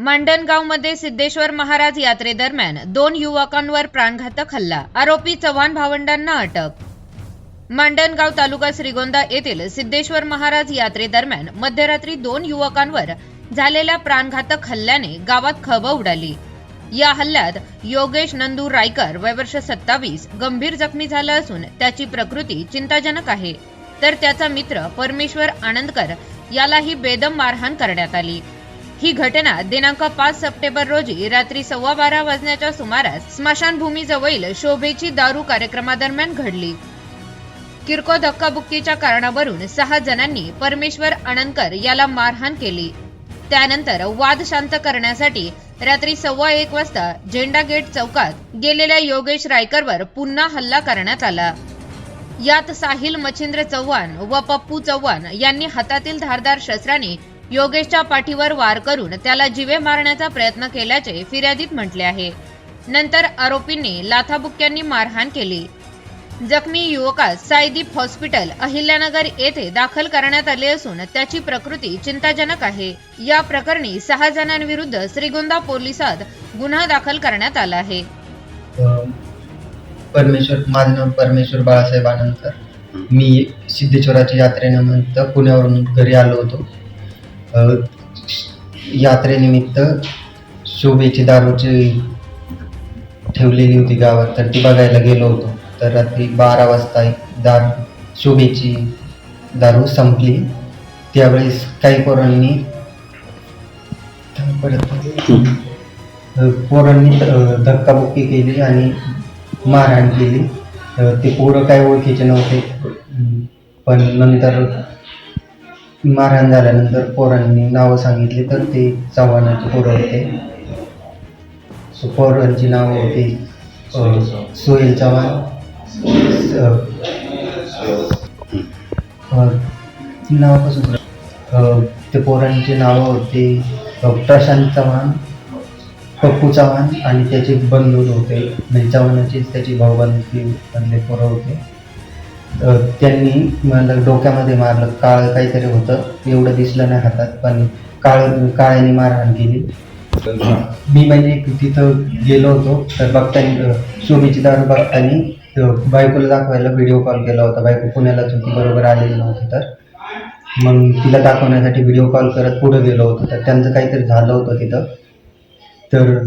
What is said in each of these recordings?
मंडणगावमध्ये सिद्धेश्वर महाराज यात्रेदरम्यान 2 युवकांवर प्राणघातक हल्ला, आरोपी चव्हाण भावंडांना अटक। मंडणगाव तालुका श्रीगोंदा येथील सिद्धेश्वर महाराज यात्रेदरम्यान मध्यरात्री 2 युवकांवर झालेल्या प्राणघातक हल्ल्याने गावात खळबळ उडाली। या हल्ल्यात योगेश नंदू रायकर वय वर्ष 27 गंभीर जखमी झाला असून त्याची प्रकृती चिंताजनक आहे, तर त्याचा मित्र परमेश्वर आनंदकर यालाही बेदम मारहाण करण्यात आली। ही घटना दिनांक 5 सप्टेंबर रोजी रात्री 12:15 वाजण्याच्या सुमारास स्मशानभूमीजवळील शोभेची दारू कार्यक्रमादरम्यान घडली। किरकोळ धक्काबुक्कीच्या कारणावरून 6 जणांनी परमेश्वर आनंदकर याला मारहाण केली। त्यानंतर वाद शांत करण्यासाठी रात्री 1:15 वाजता झेंडा गेट चौकात गेलेल्या योगेश रायकरवर पुन्हा हल्ला करण्यात आला। यात साहिल मच्छिंद्र चव्हाण व पप्पू चव्हाण यांनी हातातील धारदार शस्त्राने योगेशच्या पाठीवर वार करून त्याला जीवे मारण्याचा प्रयत्न केल्याचे फिर्यादीत म्हटले आहे। नंतर आरोपींनी लाथाबुक्क्यांनी मारहाण केली। जखमी युवकास साईदीप हॉस्पिटल अहिल्यानगर येथे दाखल करण्यात आले असून त्याची प्रकृती चिंताजनक आहे। या प्रकरणी 6 जणांविरुद्ध श्रीगोंदा पोलिसात गुन्हा दाखल करण्यात आला आहे। माझं नाव परमेश्वर बाळासाहेब आनंदकर। मी सिद्धेश्वराच्या यात्रेनिमित्त पुण्यावरून घरी आलो होतो। यात्रेनिमित्त शोभेची दारूची ठेवलेली होती गावात, तर ती बघायला गेलो होतो। तर रात्री 12 वाजता शोभेची दारू संपली। त्यावेळेस काही पोरांनी धक्काबुक्की केली आणि मारहाण केली। ते पोरं काही ओळखीचे नव्हते, पण नंतर मारहाण झाल्यानंतर पोरांनी नावं सांगितली तर ते चव्हाणाचे पोरं होते। पोरांची नावं होती सोहेल चव्हाण, नावापासून ते पोरांची नावं होती प्रशांत चव्हाण, पप्पू चव्हाण आणि त्याचे बंधू होते, म्हणजे चव्हाणाचे त्याची भाऊबंदी मधले पोरं होते। त्यांनी मला डोक्यामध्ये मारलं, काळं काहीतरी होतं, एवढं दिसलं नाही हातात, पण काळ्याने मारहाण केली। मी म्हणजे तिथं गेलो होतो, तर बघताना शोभेची दारू बघताना बायकोला दाखवायला व्हिडिओ कॉल केला होता। बायको पुण्यालाच होती, बरोबर आलेली नव्हती, तर मग तिला दाखवण्यासाठी व्हिडिओ कॉल करत पुढे गेलो होतो। तर त्यांचं काहीतरी झालं होतं तिथं, तर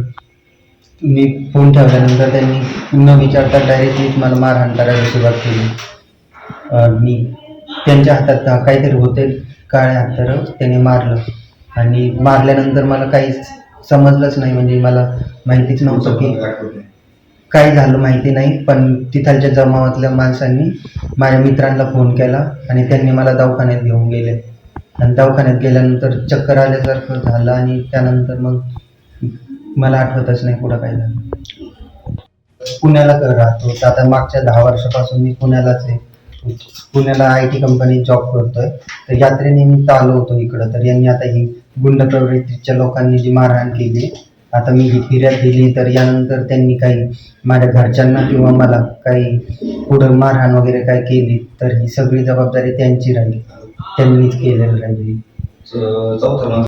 मी फोन ठेवल्यानंतर त्यांनी न विचारता डायरेक्टली मला मारहाण करायला सुरुवात केली। मी त्यांच्या हातात काहीतरी होते काळे हत्यार, त्याने मारलं आणि मारल्यानंतर मला काहीच समजलंच नाही, म्हणजे मला माहितीच नव्हतं की काय झालं, माहिती नाही। पण तिथालच्या जमावातल्या माणसांनी माझ्या मित्रांना फोन केला आणि त्यांनी मला दवाखान्यात घेऊन गेले आणि दवाखान्यात गेल्यानंतर चक्कर आल्यासारखं झालं आणि त्यानंतर मग मला आठवतच नाही पुढं काय झालं। पुण्याला राहतो, आता मागच्या 10 वर्षापासून मी पुण्यालाच आहे। पुण्याला IT कंपनीत जॉब करतोय। तर यात्रेनिमित्त आलो होतो इकडं, तर यांनी आता ही गुंड प्रवृत्तीच्या लोकांनी जी मारहाण केली, आता मी ही फिर्याद दिली, तर यानंतर त्यांनी काही माझ्या घरच्यांना किंवा मला काही पुढं मारहाण वगैरे काय केली, तर ही सगळी जबाबदारी त्यांची राहील, त्यांनीच केलेली राहील।